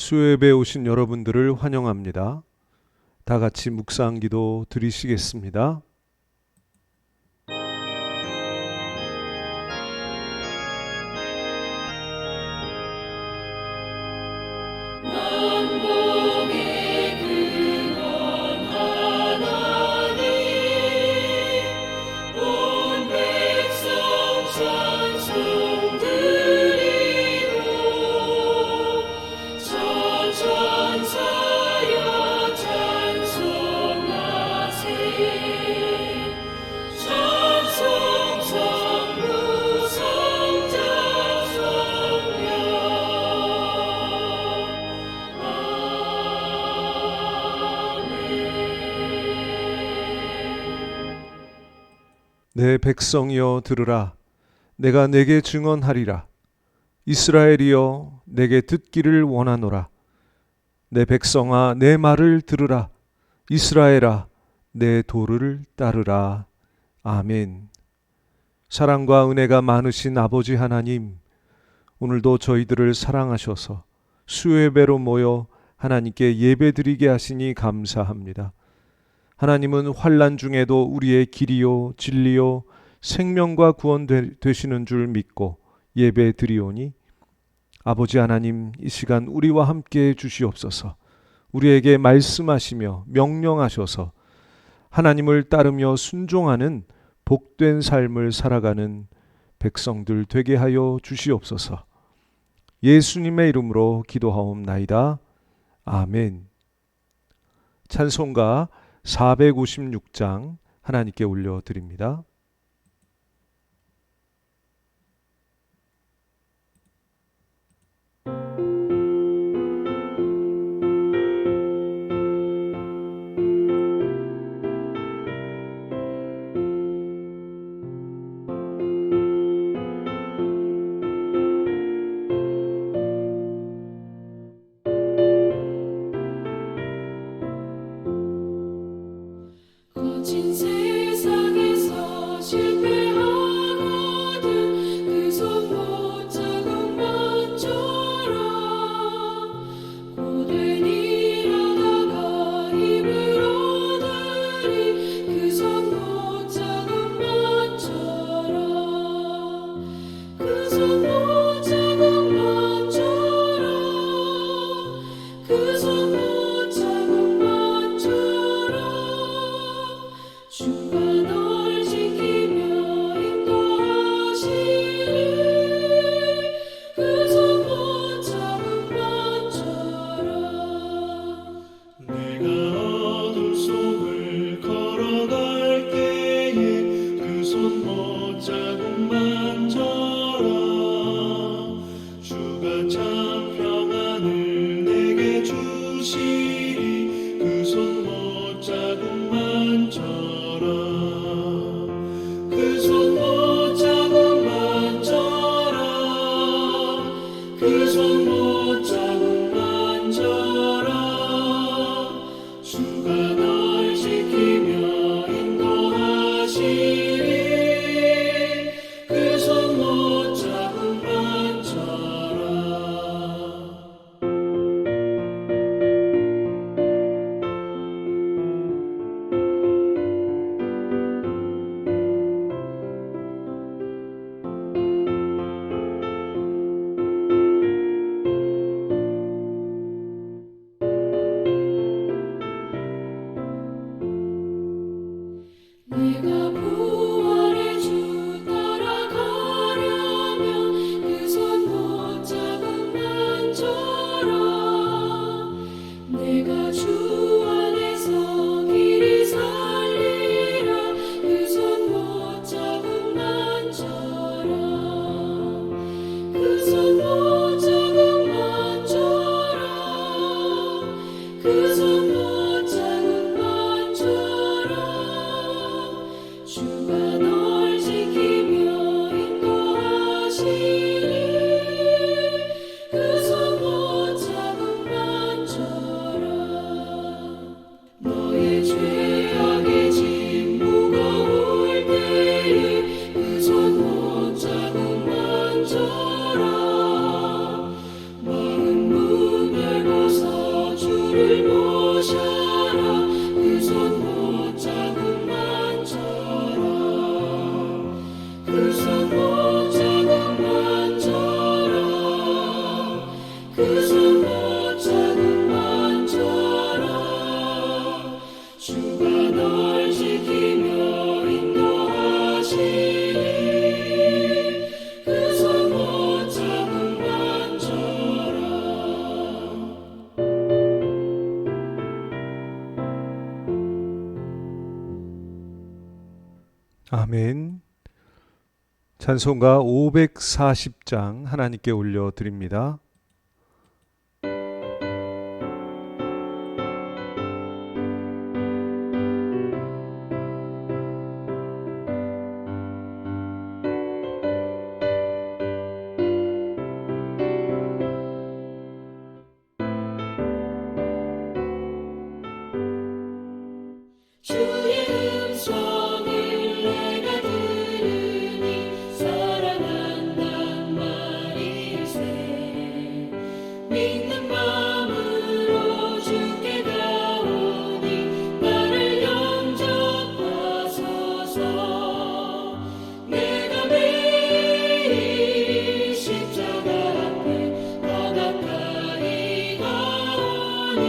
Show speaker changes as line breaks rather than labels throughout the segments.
수요예배에 오신 여러분들을 환영합니다. 다 같이 묵상기도 드리시겠습니다. 내 백성이여 들으라. 내가 내게 증언하리라. 이스라엘이여 내게 듣기를 원하노라. 내 백성아 내 말을 들으라. 이스라엘아 내 도를 따르라. 아멘. 사랑과 은혜가 많으신 아버지 하나님, 오늘도 저희들을 사랑하셔서 수요예배로 모여 하나님께 예배드리게 하시니 감사합니다. 하나님은 환난 중에도 우리의 길이요 진리요 생명과 구원 되시는 줄 믿고 예배 드리오니 아버지 하나님, 이 시간 우리와 함께 주시옵소서. 우리에게 말씀하시며 명령하셔서 하나님을 따르며 순종하는 복된 삶을 살아가는 백성들 되게 하여 주시옵소서. 예수님의 이름으로 기도하옵나이다. 아멘. 찬송가 456장 하나님께 올려드립니다.
거친 세상에서 실패하거든 그 손 못 잡은 것처럼 고된 일하다가 힘을 얻으리 그 손 못 잡은 것처럼 그 손 못 잡은 것처럼 그 손 못 잡은 것처럼 주가 널 지키며 인도하시리 그 손 못 잡은 것처럼
내가 어둠 속을 걸어갈 때에 그 손 못 잡은 만처럼 주가 참 평안을 내게 주시리 그 손 못 잡은 만처럼 그 손 못 잡은 만처럼 그 손 못 잡은 만처럼 주가 널 지키며 인도하시리 그 손 못 잡은 만처럼
내가 부활의 주 따라가려면 그 손 못 잡은 만처럼 내가 주 안에서 길이 살리라 그 손 못 잡은 만처럼 그 손 못 잡은 만처럼 그 손 못 잡은 만처럼 주가 널 지키며 인도하시리 그 손 못 잡은 만처럼 너의 죄악의 짐 무거울 때에 그 손 못 잡은 만처럼 마른 문 열고
아멘. 찬송가 540장 하나님께 올려드립니다.
주의 음성을 내가 들으니 사랑한단 말일세. 믿는 마음으로 주께 가오니 나를 영접하소서. 내가 매일 십자가 앞에 더 가까이 가오니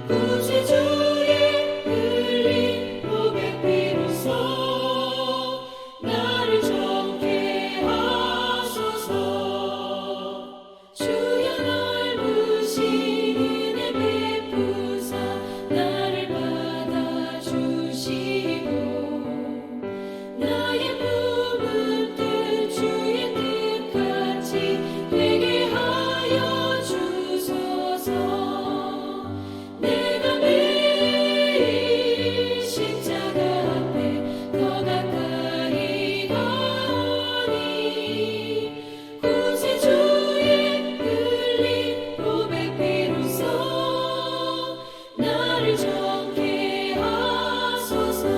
구세주의 흘린 보배 피로써 나를 정케 하소서. 주여 넓으신 은혜 베푸사 나를 받아주시고 나의 품은 뜻 주의 뜻같이 되게 하여 주소서. 내가 매일 십자가 앞에 더 가까이 가오니 구세주의 흘린 보배 피로써 나를 정케 하소서.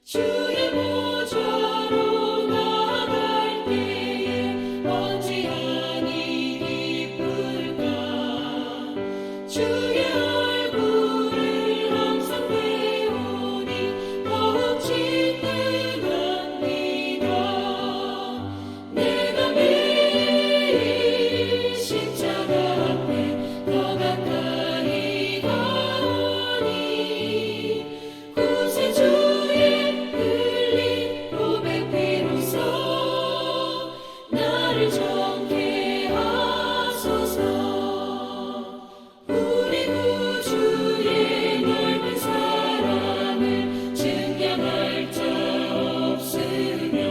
주의 보좌로 나아갈 때에 어찌하니 기쁠까. 주의 얼굴을 항상 배우니 더욱 진등합니다. 내가 매일 십자가 앞에 더 가까이 가오니 구세주의 흘린 보배 피로써 나를 정케 하소서. 우리 구주의 넓은 사랑을 증명할 자 없으며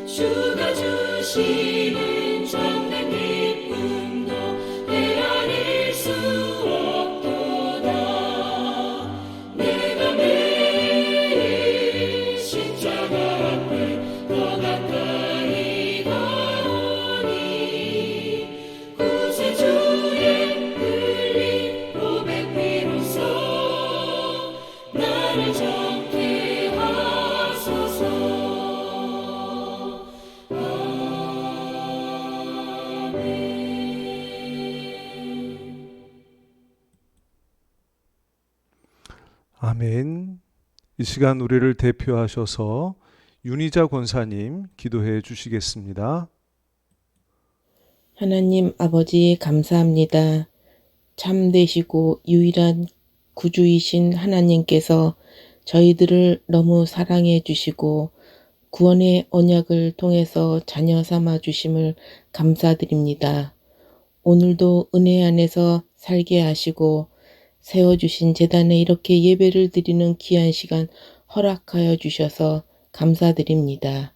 주가 주시는 참된 기쁨도 헤아릴 수 없도다. 내가 매일 십자가 앞에 더 가까이 가오니 구세주의 흘린 보배 피로써 나를 정케 하소서.
아멘. 이 시간 우리를 대표하셔서 윤희자 권사님 기도해 주시겠습니다.
하나님 아버지 감사합니다. 참되시고 유일한 구주이신 하나님께서 저희들을 너무 사랑해 주시고 구원의 언약을 통해서 자녀 삼아 주심을 감사드립니다. 오늘도 은혜 안에서 살게 하시고 세워주신 제단에 이렇게 예배를 드리는 귀한 시간 허락하여 주셔서 감사드립니다.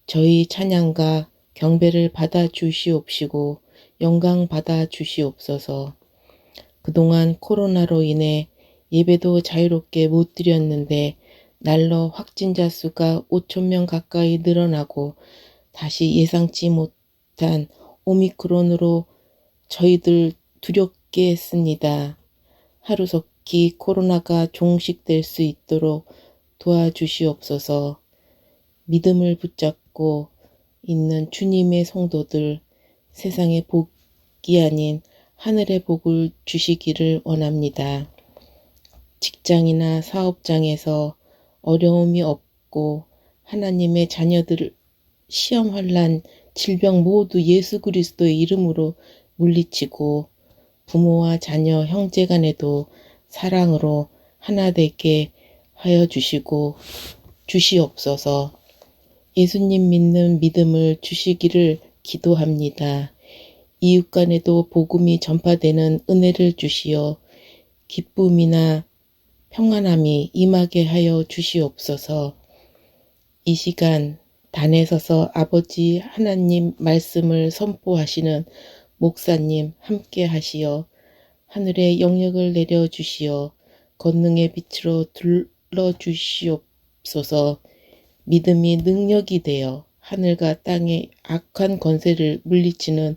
저희 찬양과 경배를 받아 주시옵시고 영광 받아 주시옵소서. 그동안 코로나로 인해 예배도 자유롭게 못 드렸는데 날로 확진자 수가 5,000명 가까이 늘어나고 다시 예상치 못한 오미크론으로 저희들 두렵게 했습니다. 하루속히 코로나가 종식될 수 있도록 도와주시옵소서. 믿음을 붙잡고 있는 주님의 성도들, 세상의 복이 아닌 하늘의 복을 주시기를 원합니다. 직장이나 사업장에서 어려움이 없고 하나님의 자녀들 시험 환난 질병 모두 예수 그리스도의 이름으로 물리치고 부모와 자녀, 형제 간에도 사랑으로 하나 되게 하여 주시고 주시옵소서. 예수님 믿는 믿음을 주시기를 기도합니다. 이웃 간에도 복음이 전파되는 은혜를 주시어 기쁨이나 평안함이 임하게 하여 주시옵소서. 이 시간 단에 서서 아버지 하나님 말씀을 선포하시는 목사님 함께 하시어 하늘의 영역을 내려주시어 권능의 빛으로 둘러주시옵소서. 믿음이 능력이 되어 하늘과 땅의 악한 권세를 물리치는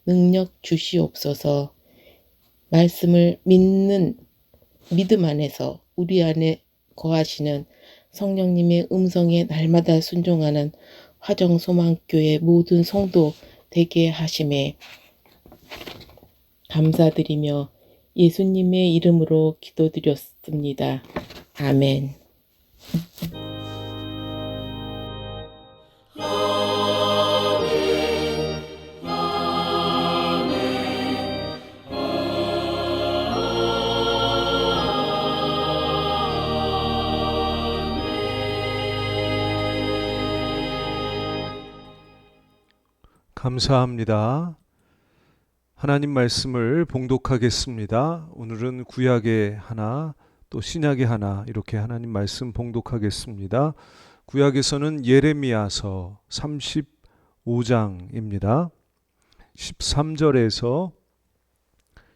능력 주시옵소서. 말씀을 믿는 믿음 안에서 우리 안에 거하시는 성령님의 음성에 날마다 순종하는 화정소망교회 모든 성도 되게 하심에 감사드리며 예수님의 이름으로 기도드렸습니다. 아멘.
감사합니다. 하나님 말씀을 봉독하겠습니다. 오늘은 구약의 하나, 또 신약의 하나, 이렇게 하나님 말씀 봉독하겠습니다. 구약에서는 예레미야서 35장입니다. 13절에서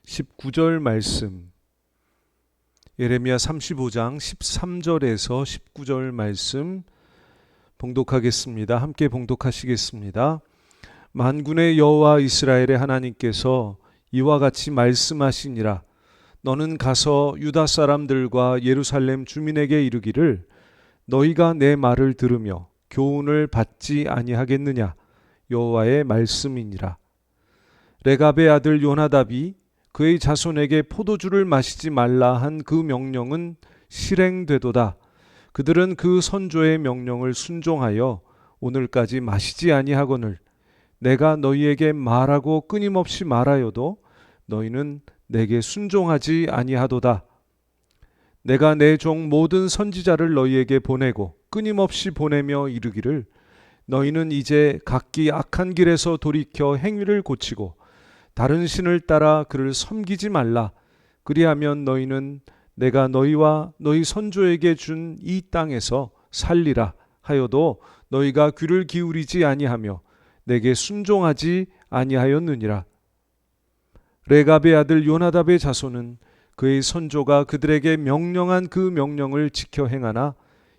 19절 말씀, 예레미야 35장 13절에서 19절 말씀 봉독하겠습니다. 함께 봉독하시겠습니다. 만군의 여호와 이스라엘의 하나님께서 이와 같이 말씀하시니라. 너는 가서 유다 사람들과 예루살렘 주민에게 이르기를 너희가 내 말을 들으며 교훈을 받지 아니하겠느냐. 여호와의 말씀이니라. 레갑의 아들 요나답이 그의 자손에게 포도주를 마시지 말라 한 그 명령은 실행되도다. 그들은 그 선조의 명령을 순종하여 오늘까지 마시지 아니하거늘 내가 너희에게 말하고 끊임없이 말하여도 너희는 내게 순종하지 아니하도다. 내가 내 종 모든 선지자를 너희에게 보내고 끊임없이 보내며 이르기를 너희는 이제 각기 악한 길에서 돌이켜 행위를 고치고 다른 신을 따라 그를 섬기지 말라. 그리하면 너희는 내가 너희와 너희 선조에게 준 이 땅에서 살리라 하여도 너희가 귀를 기울이지 아니하며 내게 순종하지 아니하였느니라. 레갑의 아들 요나답의 자손은 그의 선조가 그들에게 명령한 그 명령을 지켜 행하나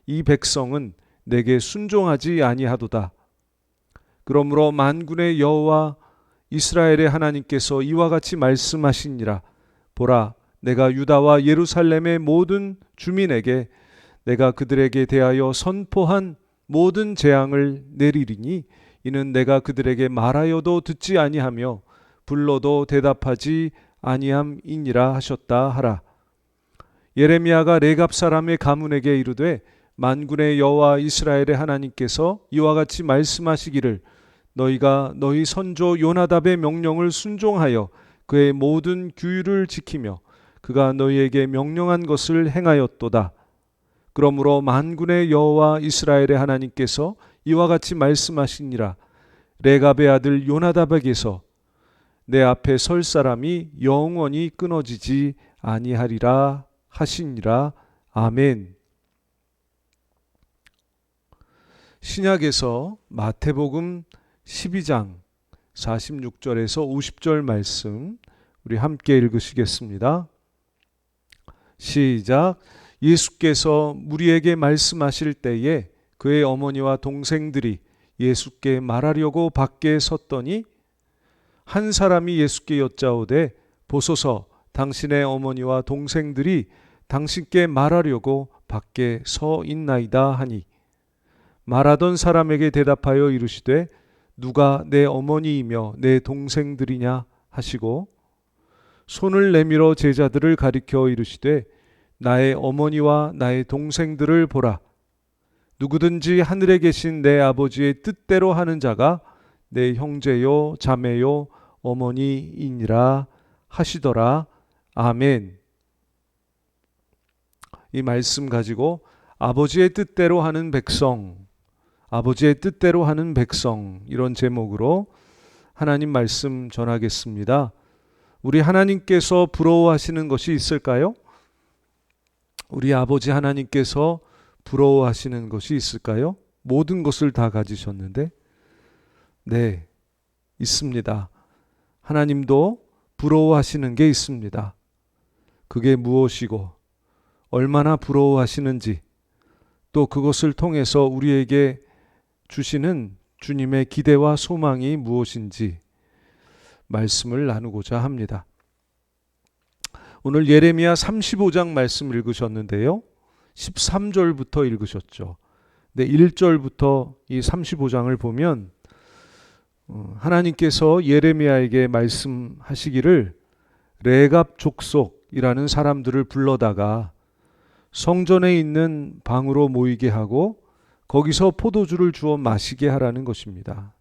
이 백성은 내게 순종하지 아니하도다. 그러므로 만군의 여호와 이스라엘의 하나님께서 이와 같이 말씀하시니라. 보라, 내가 유다와 예루살렘의 모든 주민에게 내가 그들에게 대하여 선포한 모든 재앙을 내리리니 이는 내가 그들에게 말하여도 듣지 아니하며 불러도 대답하지 아니함이니라 하셨다 하라. 예레미야가 레갑 사람의 가문에게 이르되 만군의 여호와 이스라엘의 하나님께서 이와 같이 말씀하시기를 너희가 너희 선조 요나답의 명령을 순종하여 그의 모든 규율을 지키며 그가 너희에게 명령한 것을 행하였도다. 그러므로 만군의 여호와 이스라엘의 하나님께서 이와 같이 말씀하시니라. 레갑의 아들 요나답에게서 내 앞에 설 사람이 영원히 끊어지지 아니하리라 하시니라. 아멘. 신약에서 마태복음 12장 46절에서 50절 말씀 우리 함께 읽으시겠습니다. 시작. 예수께서 무리에게 말씀하실 때에 그의 어머니와 동생들이 예수께 말하려고 밖에 섰더니 한 사람이 예수께 여짜오되 보소서 당신의 어머니와 동생들이 당신께 말하려고 밖에 서 있나이다 하니 말하던 사람에게 대답하여 이르시되 누가 내 어머니이며 내 동생들이냐 하시고 손을 내밀어 제자들을 가리켜 이르시되 나의 어머니와 나의 동생들을 보라. 누구든지 하늘에 계신 내 아버지의 뜻대로 하는 자가 내 형제요 자매요 어머니이니라 하시더라. 아멘. 이 말씀 가지고 아버지의 뜻대로 하는 백성, 아버지의 뜻대로 하는 백성, 이런 제목으로 하나님 말씀 전하겠습니다. 우리 하나님께서 부러워하시는 것이 있을까요? 우리 아버지 하나님께서 부러워하시는 것이 있을까요? 모든 것을 다 가지셨는데, 네, 있습니다. 하나님도 부러워하시는 게 있습니다. 그게 무엇이고 얼마나 부러워하시는지, 또 그것을 통해서 우리에게 주시는 주님의 기대와 소망이 무엇인지 말씀을 나누고자 합니다. 오늘 예레미야 35장 말씀 읽으셨는데요. 13절부터 읽으셨죠. 네, 1절부터 이 35장을 보면 하나님께서 예레미야에게 말씀하시기를 레갑 족속이라는 사람들을 불러다가 성전에 있는 방으로 모이게 하고 거기서 포도주를 주어 마시게 하라는 것입니다.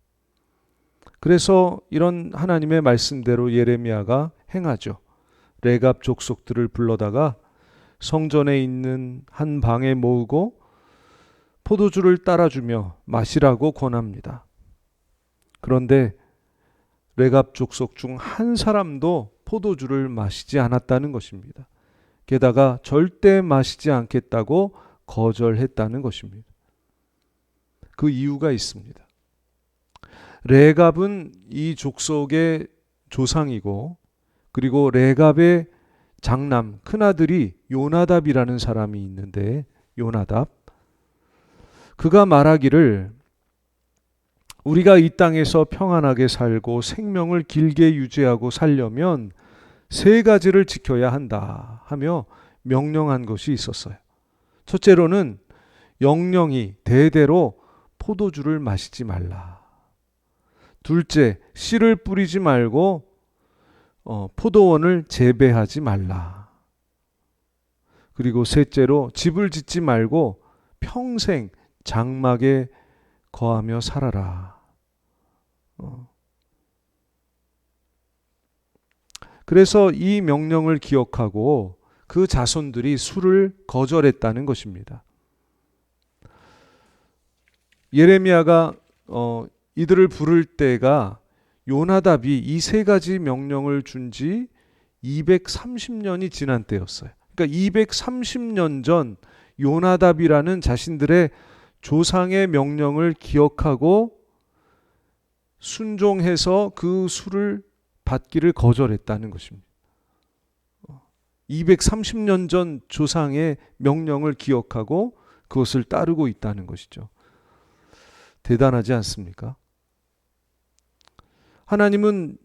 그래서 이런 하나님의 말씀대로 예레미야가 행하죠. 레갑 족속들을 불러다가 성전에 있는 한 방에 모으고 포도주를 따라주며 마시라고 권합니다. 그런데 레갑 족속 중 한 사람도 포도주를 마시지 않았다는 것입니다. 게다가 절대 마시지 않겠다고 거절했다는 것입니다. 그 이유가 있습니다. 레갑은 이 족속의 조상이고, 그리고 레갑의 장남, 큰아들이 요나답이라는 사람이 있는데, 요나답, 그가 말하기를 우리가 이 땅에서 평안하게 살고 생명을 길게 유지하고 살려면 세 가지를 지켜야 한다 하며 명령한 것이 있었어요. 첫째로는 영영이 대대로 포도주를 마시지 말라. 둘째, 씨를 뿌리지 말고 포도원을 재배하지 말라. 그리고 셋째로 집을 짓지 말고 평생 장막에 거하며 살아라. 그래서 이 명령을 기억하고 그 자손들이 술을 거절했다는 것입니다. 예레미야가 이들을 부를 때가 요나답이 이 세 가지 명령을 준 지 230년이 지난 때였어요. 그러니까 230년 전 요나답이라는 자신들의 조상의 명령을 기억하고 순종해서 그 술을 받기를 거절했다는 것입니다. 230년 전 조상의 명령을 기억하고 그것을 따르고 있다는 것이죠. 대단하지 않습니까? 하나님은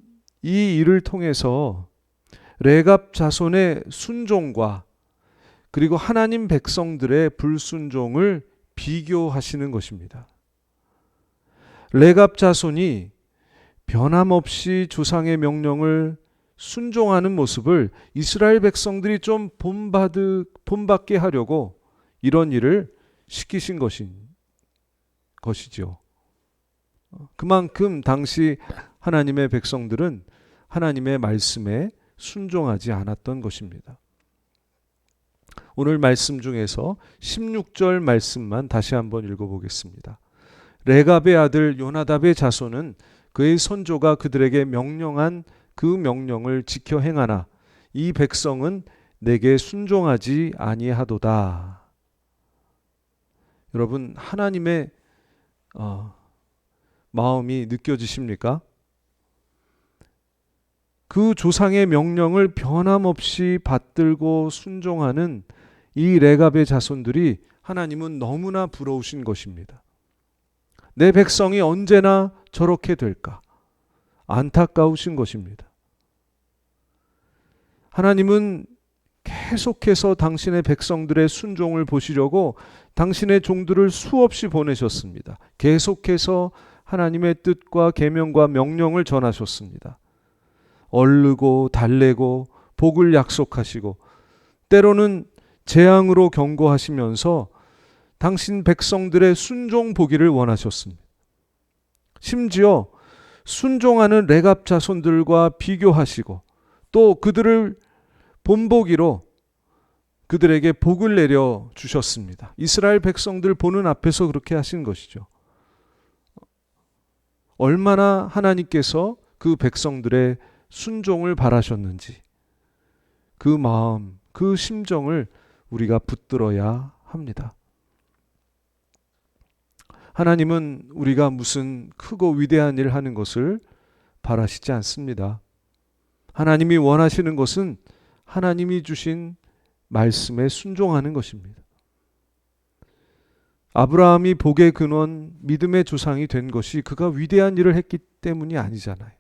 이 일을 통해서 레갑 자손의 순종과 그리고 하나님 백성들의 불순종을 비교하시는 것입니다. 레갑 자손이 변함없이 조상의 명령을 순종하는 모습을 이스라엘 백성들이 좀 본받게 하려고 이런 일을 시키신 것이죠. 그만큼 당시 하나님의 백성들은 하나님의 말씀에 순종하지 않았던 것입니다. 오늘 말씀 중에서 16절 말씀만 다시 한번 읽어보겠습니다. 레갑의 아들 요나답의 자손은 그의 선조가 그들에게 명령한 그 명령을 지켜 행하나 이 백성은 내게 순종하지 아니하도다. 여러분, 하나님의 마음이 느껴지십니까? 그 조상의 명령을 변함없이 받들고 순종하는 이 레갑의 자손들이 하나님은 너무나 부러우신 것입니다. 내 백성이 언제나 저렇게 될까? 안타까우신 것입니다. 하나님은 계속해서 당신의 백성들의 순종을 보시려고 당신의 종들을 수없이 보내셨습니다. 계속해서 하나님의 뜻과 계명과 명령을 전하셨습니다. 얼르고 달래고 복을 약속하시고 때로는 재앙으로 경고하시면서 당신 백성들의 순종 보기를 원하셨습니다. 심지어 순종하는 레갑 자손들과 비교하시고 또 그들을 본보기로 그들에게 복을 내려 주셨습니다. 이스라엘 백성들 보는 앞에서 그렇게 하신 것이죠. 얼마나 하나님께서 그 백성들의 순종을 바라셨는지 그 마음, 그 심정을 우리가 붙들어야 합니다. 하나님은 우리가 무슨 크고 위대한 일을 하는 것을 바라시지 않습니다. 하나님이 원하시는 것은 하나님이 주신 말씀에 순종하는 것입니다. 아브라함이 복의 근원, 믿음의 조상이 된 것이 그가 위대한 일을 했기 때문이 아니잖아요.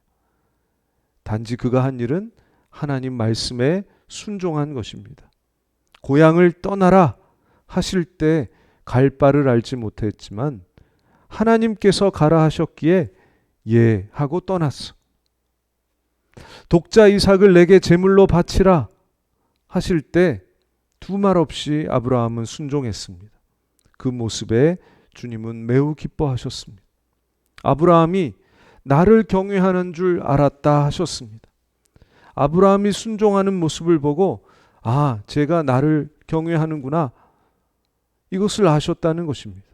단지 그가 한 일은 하나님 말씀에 순종한 것입니다. 고향을 떠나라 하실 때 갈 바를 알지 못했지만 하나님께서 가라 하셨기에 예 하고 떠났어. 독자 이삭을 내게 제물로 바치라 하실 때 두 말 없이 아브라함은 순종했습니다. 그 모습에 주님은 매우 기뻐하셨습니다. 아브라함이 나를 경외하는 줄 알았다 하셨습니다. 아브라함이 순종하는 모습을 보고 아, 제가 나를 경외하는구나, 이것을 아셨다는 것입니다.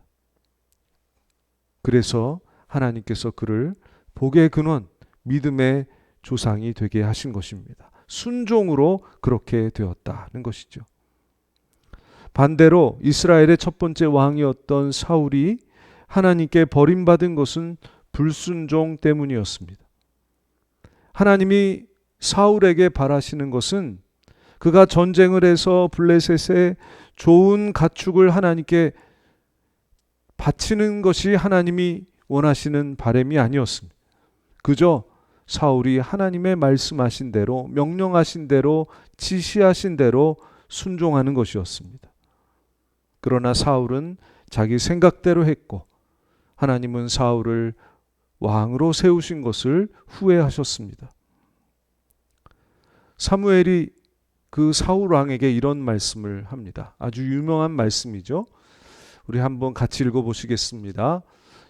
그래서 하나님께서 그를 복의 근원, 믿음의 조상이 되게 하신 것입니다. 순종으로 그렇게 되었다는 것이죠. 반대로 이스라엘의 첫 번째 왕이었던 사울이 하나님께 버림받은 것은 불순종 때문이었습니다. 하나님이 사울에게 바라시는 것은 그가 전쟁을 해서 블레셋의 좋은 가축을 하나님께 바치는 것이 하나님이 원하시는 바람이 아니었습니다. 그저 사울이 하나님의 말씀하신 대로, 명령하신 대로, 지시하신 대로 순종하는 것이었습니다. 그러나 사울은 자기 생각대로 했고 하나님은 사울을 왕으로 세우신 것을 후회하셨습니다. 사무엘이 그 사울 왕에게 이런 말씀을 합니다. 아주 유명한 말씀이죠. 우리 한번 같이 읽어보시겠습니다.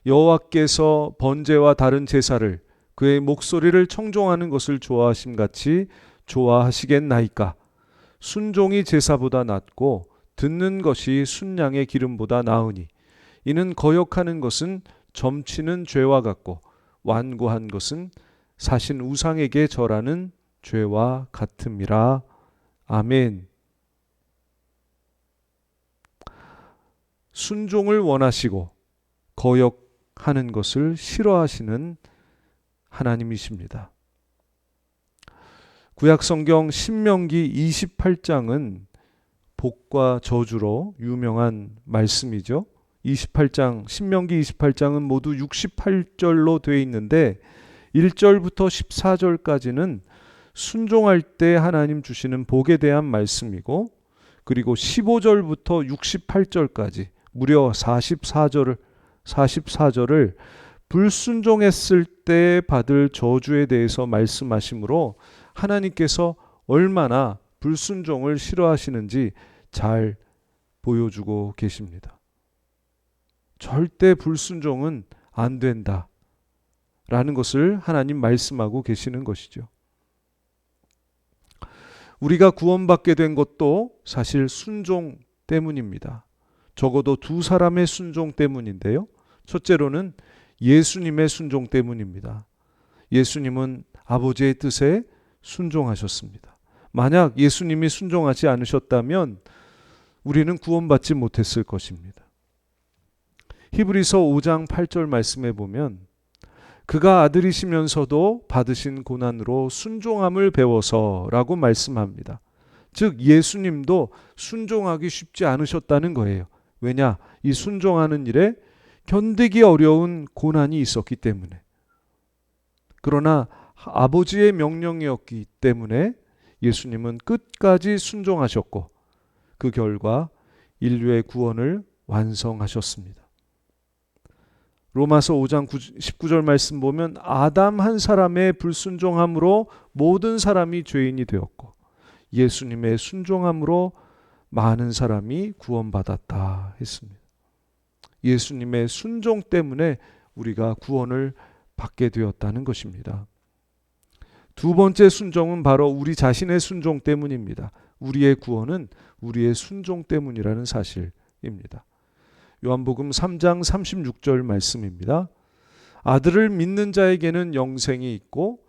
여호와께서 번제와 다른 제사를 그의 목소리를 청종하는 것을 좋아하심 같이 좋아하시겠나이까. 순종이 제사보다 낫고 듣는 것이 순양의 기름보다 나으니 이는 거역하는 것은 점치는 죄와 같고 완고한 것은 사신 우상에게 절하는 죄와 같음이라. 아멘. 순종을 원하시고 거역하는 것을 싫어하시는 하나님이십니다. 구약성경 신명기 28장은 복과 저주로 유명한 말씀이죠. 28장, 신명기 28장은 모두 68절로 되어 있는데 1절부터 14절까지는 순종할 때 하나님 주시는 복에 대한 말씀이고, 그리고 15절부터 68절까지 무려 44절을 불순종했을 때 받을 저주에 대해서 말씀하시므로 하나님께서 얼마나 불순종을 싫어하시는지 잘 보여주고 계십니다. 절대 불순종은 안 된다 라는 것을 하나님 말씀하고 계시는 것이죠. 우리가 구원받게 된 것도 사실 순종 때문입니다. 적어도 두 사람의 순종 때문인데요. 첫째로는 예수님의 순종 때문입니다. 예수님은 아버지의 뜻에 순종하셨습니다. 만약 예수님이 순종하지 않으셨다면 우리는 구원받지 못했을 것입니다. 히브리서 5장 8절 말씀에 보면 그가 아들이시면서도 받으신 고난으로 순종함을 배워서라고 말씀합니다. 즉 예수님도 순종하기 쉽지 않으셨다는 거예요. 왜냐? 이 순종하는 일에 견디기 어려운 고난이 있었기 때문에. 그러나 아버지의 명령이었기 때문에 예수님은 끝까지 순종하셨고 그 결과 인류의 구원을 완성하셨습니다. 로마서 5장 19절 말씀 보면 아담 한 사람의 불순종함으로 모든 사람이 죄인이 되었고 예수님의 순종함으로 많은 사람이 구원받았다 했습니다. 예수님의 순종 때문에 우리가 구원을 받게 되었다는 것입니다. 두 번째 순종은 바로 우리 자신의 순종 때문입니다. 우리의 구원은 우리의 순종 때문이라는 사실입니다. 요한복음 3장 36절 말씀입니다. 아들을 믿는 자에게는 영생이 있고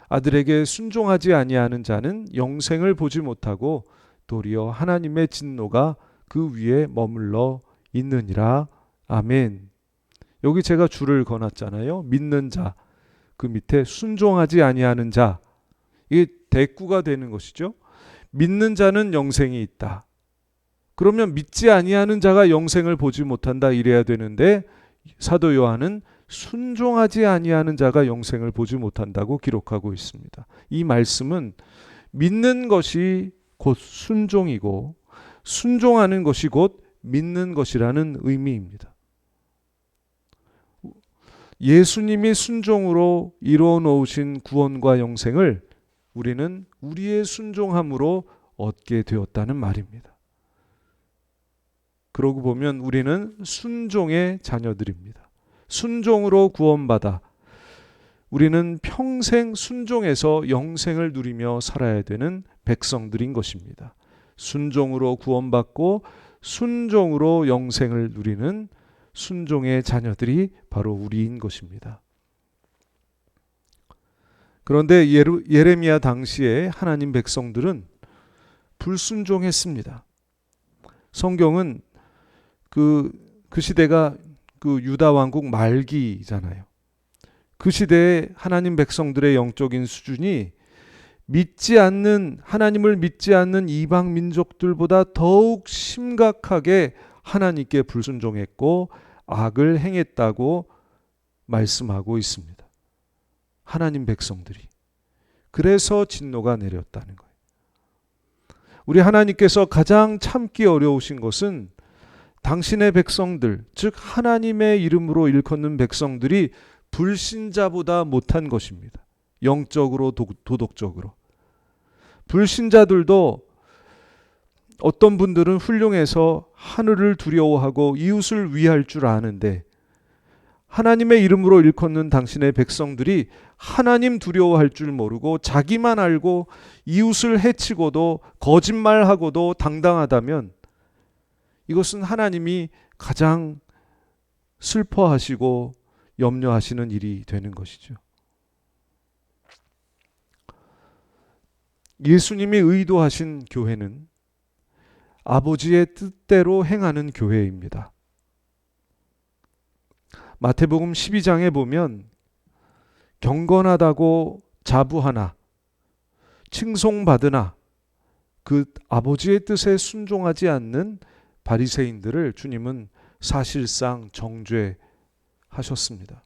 아들에게 순종하지 아니하는 자는 영생을 보지 못하고 도리어 하나님의 진노가 그 위에 머물러 있느니라. 아멘. 여기 제가 줄을 그어놨잖아요. 믿는 자, 그 밑에 순종하지 아니하는 자, 이게 대꾸가 되는 것이죠. 믿는 자는 영생이 있다. 그러면 믿지 아니하는 자가 영생을 보지 못한다 이래야 되는데 사도 요한은 순종하지 아니하는 자가 영생을 보지 못한다고 기록하고 있습니다. 이 말씀은 믿는 것이 곧 순종이고 순종하는 것이 곧 믿는 것이라는 의미입니다. 예수님이 순종으로 이루어 놓으신 구원과 영생을 우리는 우리의 순종함으로 얻게 되었다는 말입니다. 그러고 보면 우리는 순종의 자녀들입니다. 순종으로 구원받아 우리는 평생 순종해서 영생을 누리며 살아야 되는 백성들인 것입니다. 순종으로 구원받고 순종으로 영생을 누리는 순종의 자녀들이 바로 우리인 것입니다. 그런데 예레미야 당시에 하나님 백성들은 불순종했습니다. 성경은 그 시대가 그 유다 왕국 말기잖아요. 그 시대에 하나님 백성들의 영적인 수준이 하나님을 믿지 않는 이방 민족들보다 더욱 심각하게 하나님께 불순종했고 악을 행했다고 말씀하고 있습니다. 하나님 백성들이. 그래서 진노가 내렸다는 거예요. 우리 하나님께서 가장 참기 어려우신 것은 당신의 백성들, 즉 하나님의 이름으로 일컫는 백성들이 불신자보다 못한 것입니다. 영적으로 도덕적으로. 불신자들도 어떤 분들은 훌륭해서 하늘을 두려워하고 이웃을 위할 줄 아는데 하나님의 이름으로 일컫는 당신의 백성들이 하나님 두려워할 줄 모르고 자기만 알고 이웃을 해치고도 거짓말하고도 당당하다면 이것은 하나님이 가장 슬퍼하시고 염려하시는 일이 되는 것이죠. 예수님이 의도하신 교회는 아버지의 뜻대로 행하는 교회입니다. 마태복음 12장에 보면 경건하다고 자부하나 칭송받으나 그 아버지의 뜻에 순종하지 않는 바리새인들을 주님은 사실상 정죄하셨습니다.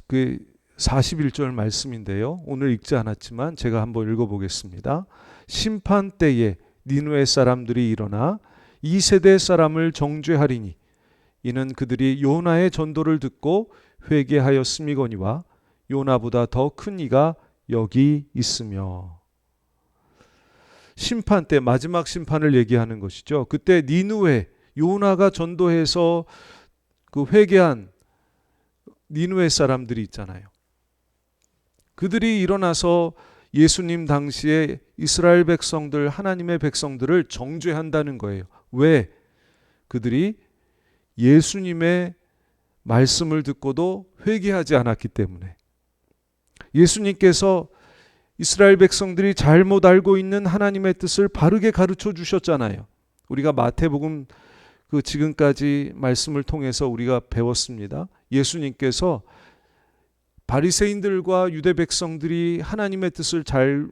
그 41절 말씀인데요. 오늘 읽지 않았지만 제가 한번 읽어보겠습니다. 심판 때에 니느웨 사람들이 일어나 이 세대 사람을 정죄하리니 이는 그들이 요나의 전도를 듣고 회개하였음이거니와 요나보다 더 큰 이가 여기 있으며. 심판 때 마지막 심판을 얘기하는 것이죠. 그때 니느웨, 요나가 전도해서 그 회개한 니느웨 사람들이 있잖아요. 그들이 일어나서 예수님 당시에 이스라엘 백성들, 하나님의 백성들을 정죄한다는 거예요. 왜? 그들이 예수님의 말씀을 듣고도 회개하지 않았기 때문에. 예수님께서 이스라엘 백성들이 잘못 알고 있는 하나님의 뜻을 바르게 가르쳐 주셨잖아요. 우리가 마태복음 그 지금까지 말씀을 통해서 우리가 배웠습니다. 예수님께서 바리새인들과 유대 백성들이 하나님의 뜻을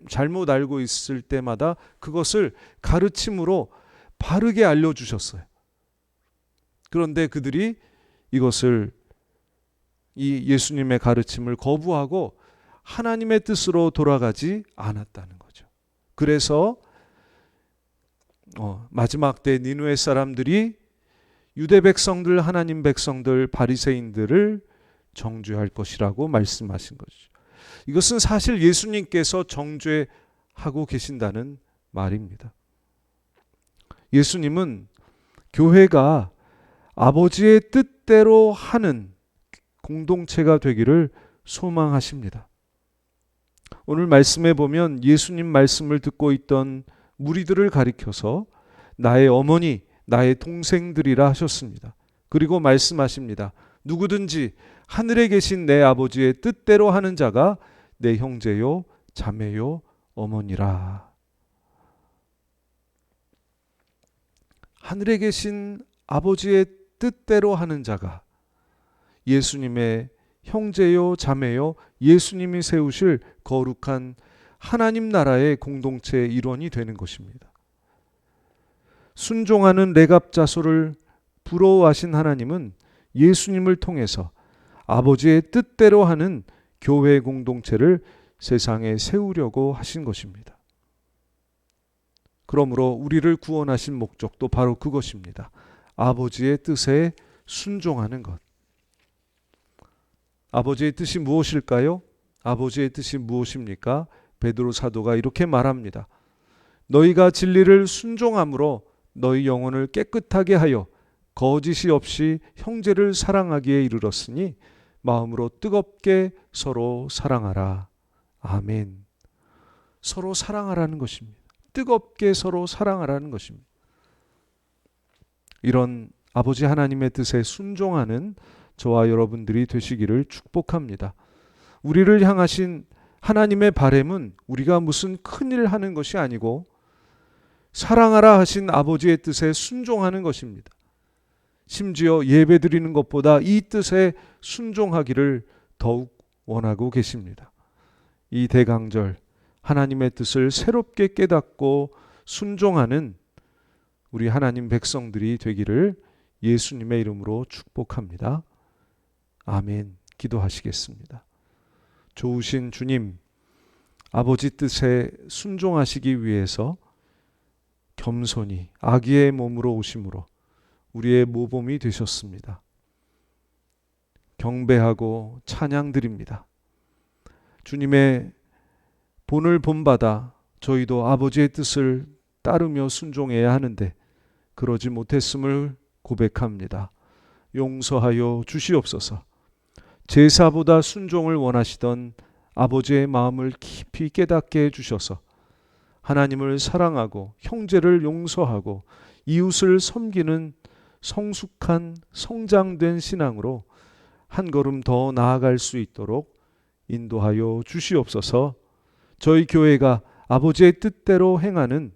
잘못 알고 있을 때마다 그것을 가르침으로 바르게 알려주셨어요. 그런데 그들이 이것을 이 예수님의 가르침을 거부하고 하나님의 뜻으로 돌아가지 않았다는 거죠. 그래서 마지막 때 니느웨 사람들이 유대 백성들, 하나님 백성들, 바리새인들을 정죄할 것이라고 말씀하신 것이죠. 이것은 사실 예수님께서 정죄하고 계신다는 말입니다. 예수님은 교회가 아버지의 뜻대로 하는 공동체가 되기를 소망하십니다. 오늘 말씀에 보면 예수님 말씀을 듣고 있던 무리들을 가리켜서 나의 어머니, 나의 동생들이라 하셨습니다. 그리고 말씀하십니다. 누구든지 하늘에 계신 내 아버지의 뜻대로 하는 자가 내 형제요, 자매요, 어머니라. 하늘에 계신 아버지의 뜻대로 하는 자가 예수님의 형제요, 자매요, 예수님이 세우실 거룩한 하나님 나라의 공동체의 일원이 되는 것입니다. 순종하는 레갑자소를 부러워하신 하나님은 예수님을 통해서 아버지의 뜻대로 하는 교회 공동체를 세상에 세우려고 하신 것입니다. 그러므로 우리를 구원하신 목적도 바로 그것입니다. 아버지의 뜻에 순종하는 것. 아버지의 뜻이 무엇일까요? 아버지의 뜻이 무엇입니까? 베드로 사도가 이렇게 말합니다. 너희가 진리를 순종함으로 너희 영혼을 깨끗하게 하여 거짓이 없이 형제를 사랑하기에 이르렀으니 마음으로 뜨겁게 서로 사랑하라. 아멘. 서로 사랑하라는 것입니다. 뜨겁게 서로 사랑하라는 것입니다. 이런 아버지 하나님의 뜻에 순종하는 저와 여러분들이 되시기를 축복합니다. 우리를 향하신 하나님의 바램은 우리가 무슨 큰일 하는 것이 아니고 사랑하라 하신 아버지의 뜻에 순종하는 것입니다. 심지어 예배 드리는 것보다 이 뜻에 순종하기를 더욱 원하고 계십니다. 이 대강절 하나님의 뜻을 새롭게 깨닫고 순종하는 우리 하나님 백성들이 되기를 예수님의 이름으로 축복합니다. 아멘. 기도하시겠습니다. 좋으신 주님, 아버지 뜻에 순종하시기 위해서 겸손히 아기의 몸으로 오심으로 우리의 모범이 되셨습니다. 경배하고 찬양드립니다. 주님의 본을 본받아 저희도 아버지의 뜻을 따르며 순종해야 하는데 그러지 못했음을 고백합니다. 용서하여 주시옵소서. 제사보다 순종을 원하시던 아버지의 마음을 깊이 깨닫게 해주셔서 하나님을 사랑하고 형제를 용서하고 이웃을 섬기는 성숙한 성장된 신앙으로 한 걸음 더 나아갈 수 있도록 인도하여 주시옵소서. 저희 교회가 아버지의 뜻대로 행하는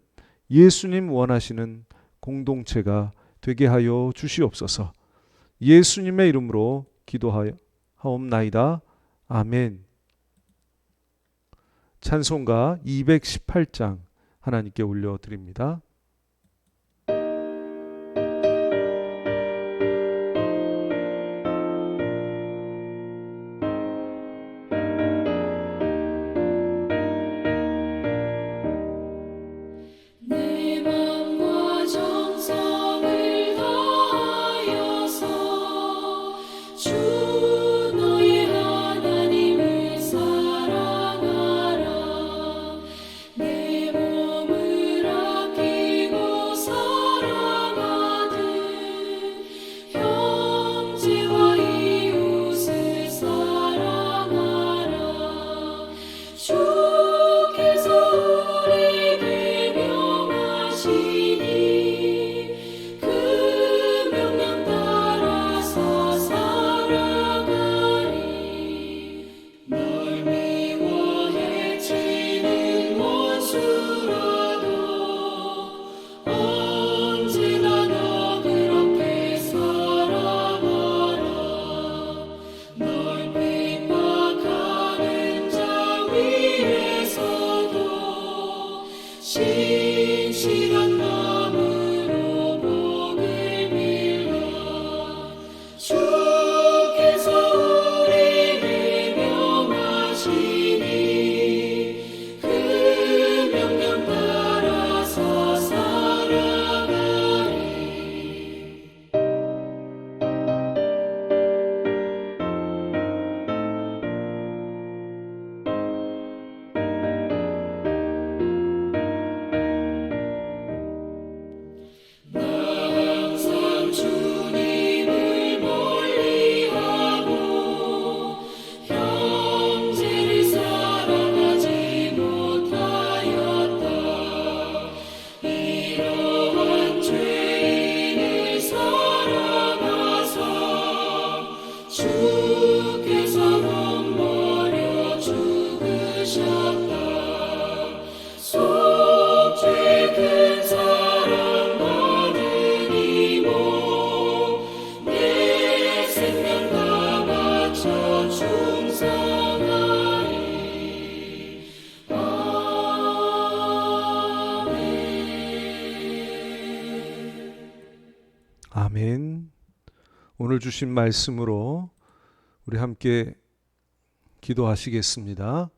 예수님 원하시는 공동체가 되게 하여 주시옵소서. 예수님의 이름으로 기도하옵나이다. 아멘. 찬송가 218장 하나님께 올려드립니다.
내 맘과 정성을 다하여서 주 너의 하나님을 사랑하라. 내 몸을 아끼고 사랑하듯 형제와 이웃을 사랑하라. 주께서 우리에게 명하시니 그 명령 따라서 살아가리. 널 미워해 치는 원수라도 언제나 너 그렇게 사랑하라. 널 핍박하는 자 위에서도 신실한 마음으로 복을 빌라. 주께서 우리에게 명하시니 그 명령 따라서 살아가리.
아멘. 오늘 주신 말씀으로 우리 함께 기도하시겠습니다.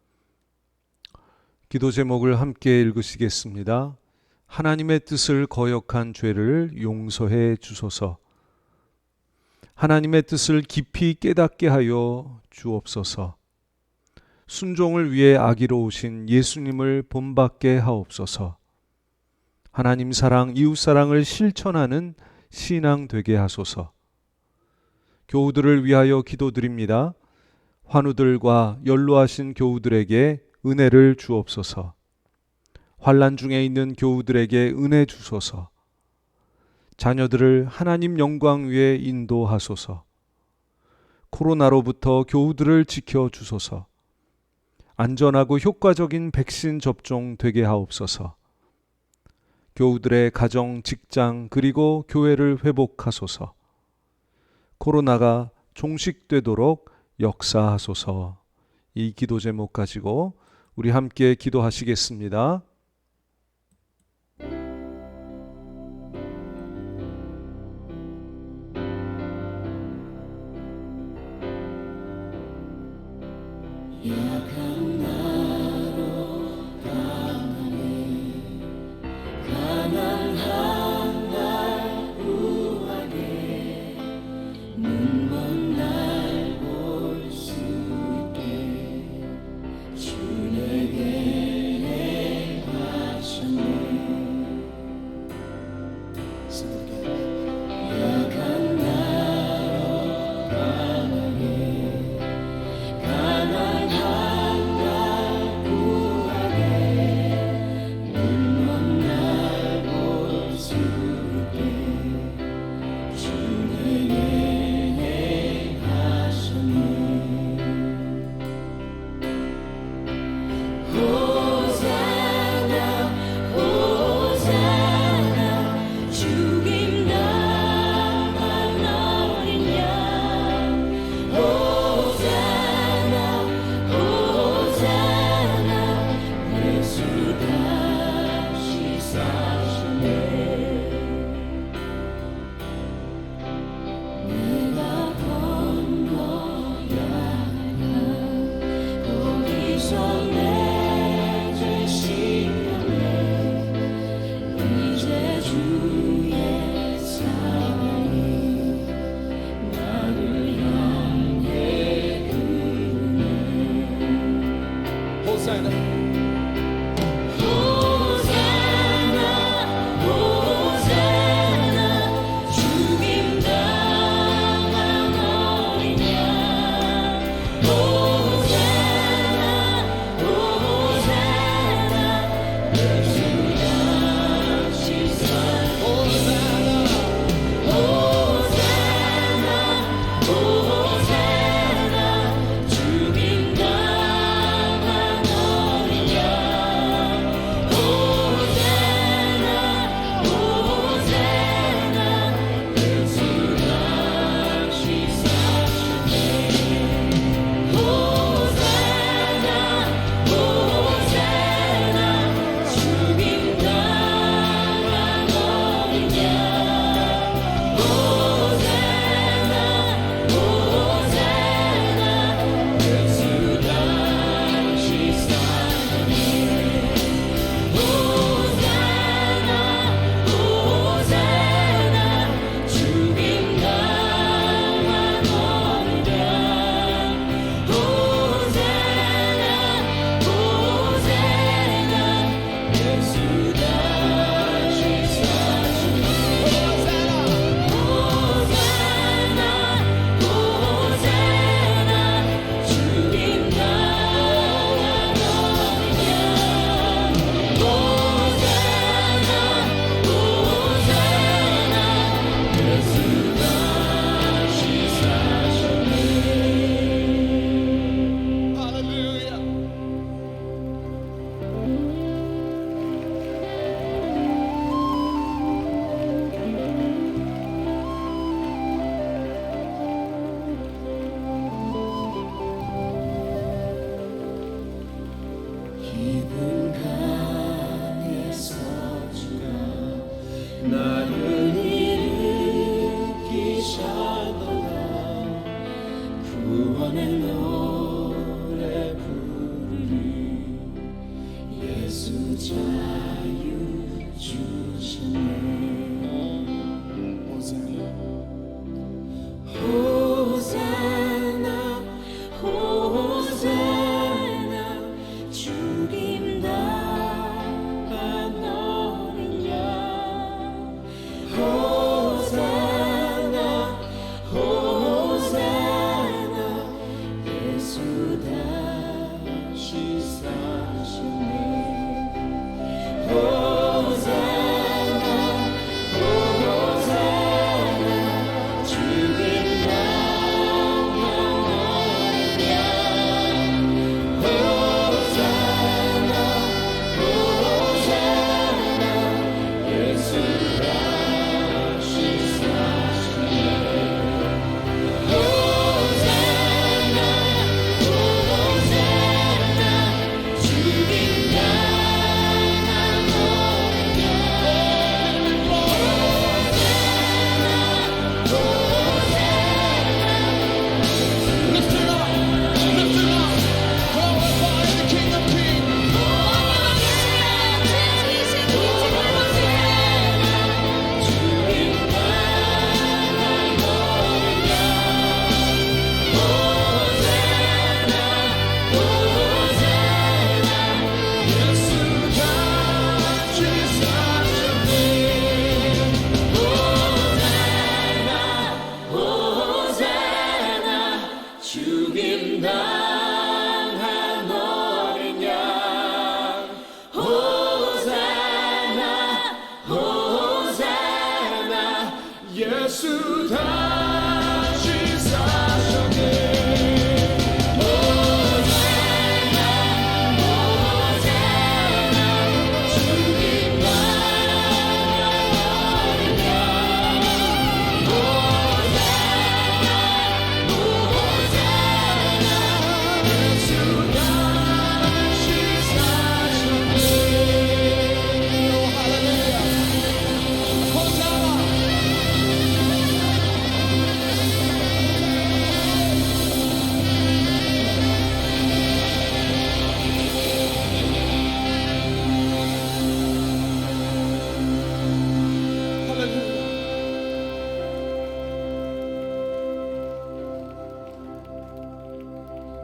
기도 제목을 함께 읽으시겠습니다. 하나님의 뜻을 거역한 죄를 용서해 주소서. 하나님의 뜻을 깊이 깨닫게 하여 주옵소서. 순종을 위해 아기로 오신 예수님을 본받게 하옵소서. 하나님 사랑, 이웃 사랑을 실천하는 신앙 되게 하소서. 교우들을 위하여 기도드립니다. 환우들과 연로하신 교우들에게 은혜를 주옵소서. 환난 중에 있는 교우들에게 은혜 주소서. 자녀들을 하나님 영광 위에 인도하소서. 코로나로부터 교우들을 지켜주소서. 안전하고 효과적인 백신 접종 되게 하옵소서. 교우들의 가정, 직장 그리고 교회를 회복하소서. 코로나가 종식되도록 역사하소서. 이 기도 제목 가지고 우리 함께 기도하시겠습니다.
약한 나로 강하네 가난한 날 구하네 눈먼 날 볼 수 있게 주 내게 행하셨네 약한 나로 강하네 가난한 날 구하네 눈먼 날 볼 수 있게 주 내게 행하셨네 호산나 호산나 죽임 당한 어린 양 호산나 호산나 예수 다시 사시네 내가 건너야 할 거기서 내 죄 씻겼네 이제 주의 사랑이 나를 향해 흐르네 호산나 호산나 죽임 당한 어린 양 호산나 호산나 예수 다시 살리네 호산나 호산나 죽임 당한 어린 양 호산나 호산나 예수 다시 사시네 호산나 호산나 죽임 당한 어린 양 호산나 호산나 예수 다시 사시네 호산나 호산나 죽임 당한 어린 양 호산나 호산나 예수 다시 사시네 호산나 호산나 죽임 당한 어린 양 호산나 호산나 예수 다시 사시네 할렐루야
예수 다시 사셨네.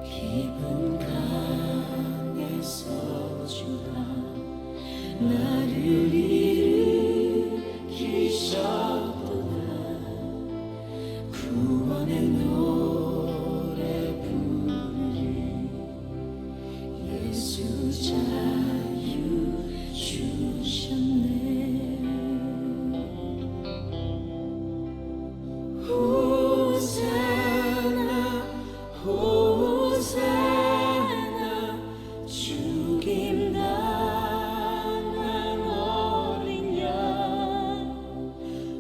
깊은 강에서 주가 나를 일으키셨도다. 구원의 노래 부르리. 예수 자유 주셨네. 호산나 호산나 죽임 당한 어린 양.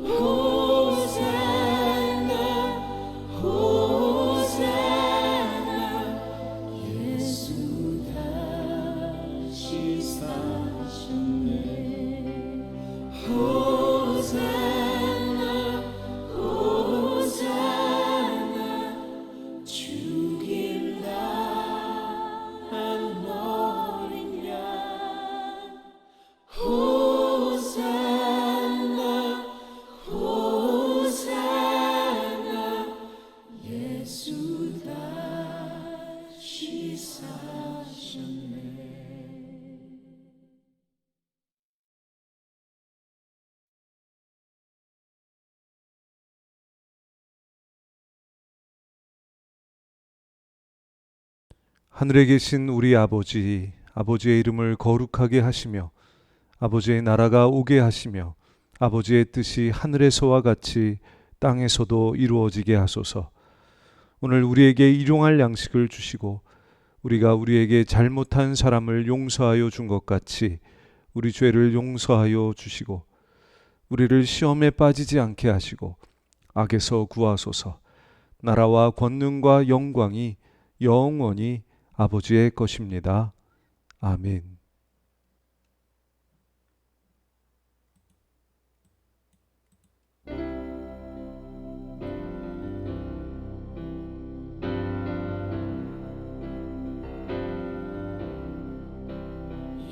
호산나 호산나 예수 다시 사셨네. 호산나 호산나 죽임 당한 어린 양. 호산나 호산나 예수 다시 사셨네.
하늘에 계신 우리 아버지, 아버지의 이름을 거룩하게 하시며 아버지의 나라가 오게 하시며 아버지의 뜻이 하늘에서와 같이 땅에서도 이루어지게 하소서. 오늘 우리에게 일용할 양식을 주시고 우리가 우리에게 잘못한 사람을 용서하여 준 것 같이 우리 죄를 용서하여 주시고 우리를 시험에 빠지지 않게 하시고 악에서 구하소서. 나라와 권능과 영광이 영원히 아버지의 것입니다. 아멘.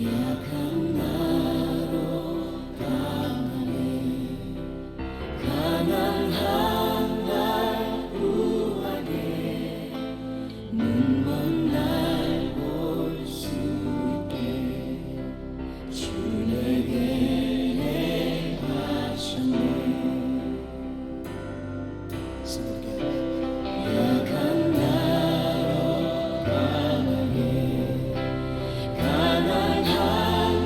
약한 나로 강하네. 가난한 날 구하게. 눈먼 날 볼 수 있게 주 내게 행하셨네. 약한 나로 강하게. 가난한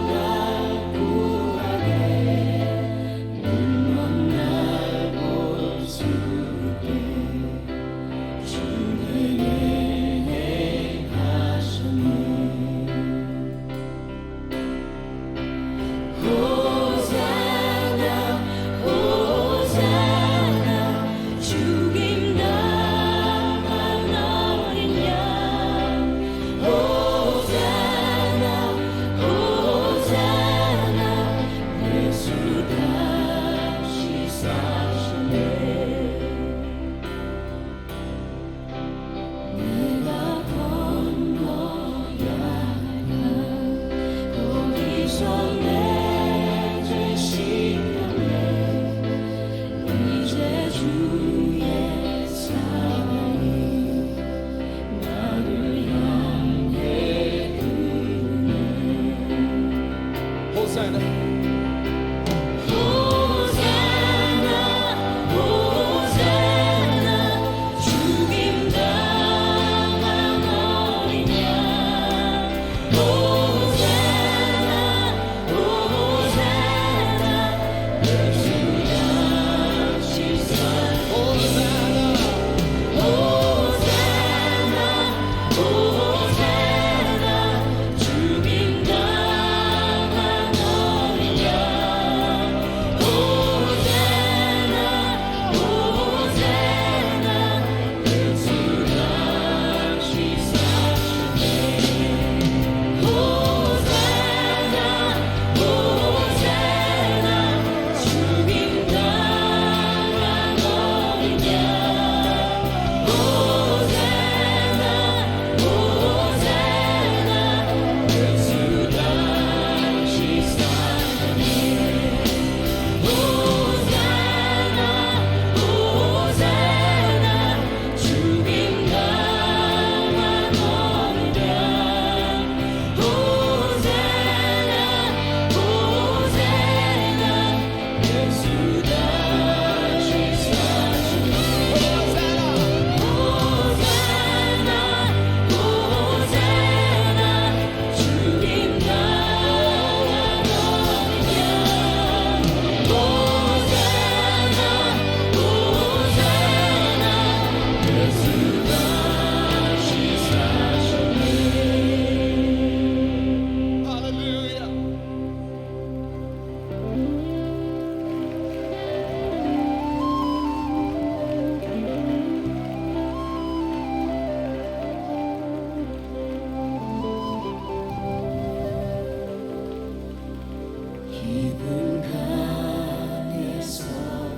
깊은 강에서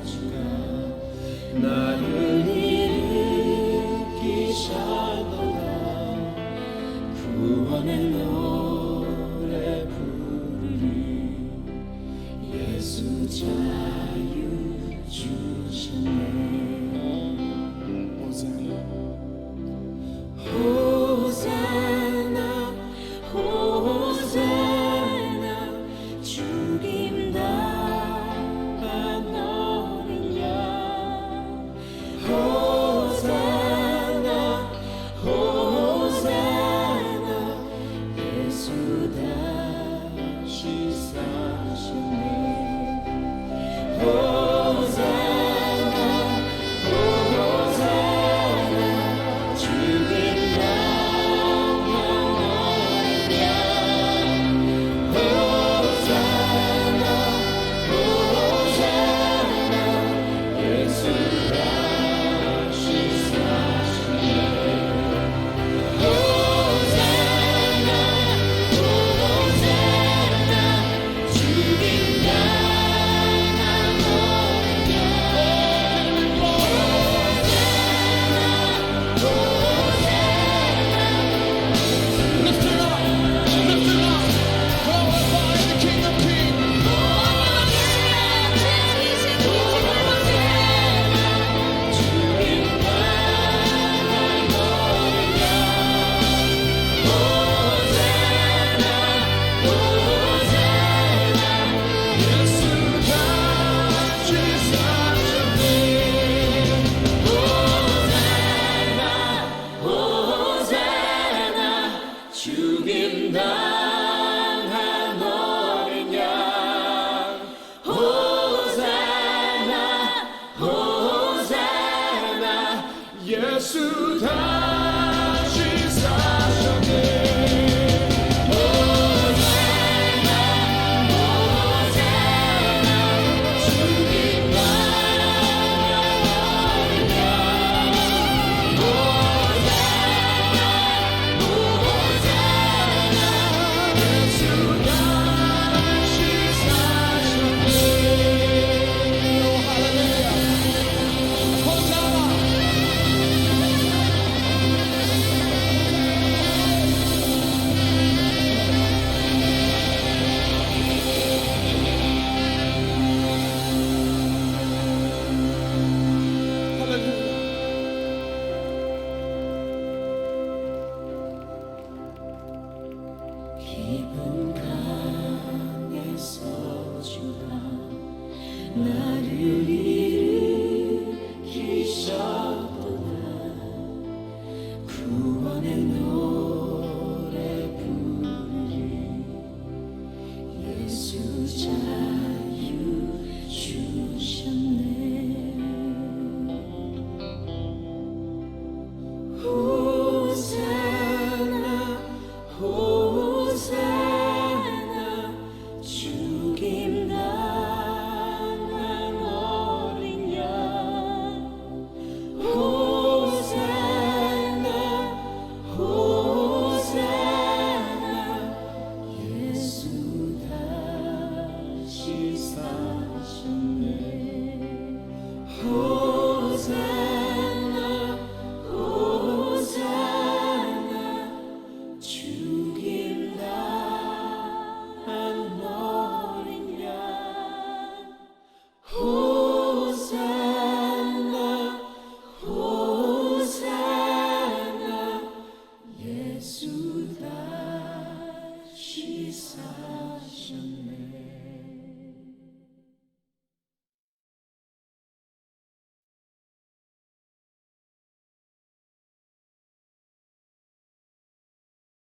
주가 나를 일으키셨도다. 구원의 노래 부르리. 예수 자유 주셨네. 호산나 호산나 죽임 당한 어린 양. 호산나 호산나 예수 다시 사셨네. 호산나 호산나 죽임 당한 어린 양. 호산나 호산나 예수 다시 사시네. 호산나 호산나 죽임 당한 어린 양.
Lift it up, lift it up. Glorify the King of Kings. 예수 다시 사셨네.
호산나 죽임 당한 어린 양. 호산나 호산나 예수 다시 사셨네. 호산나 호산나 죽임 당한 어린 양. 깊은 강에서 주가 나를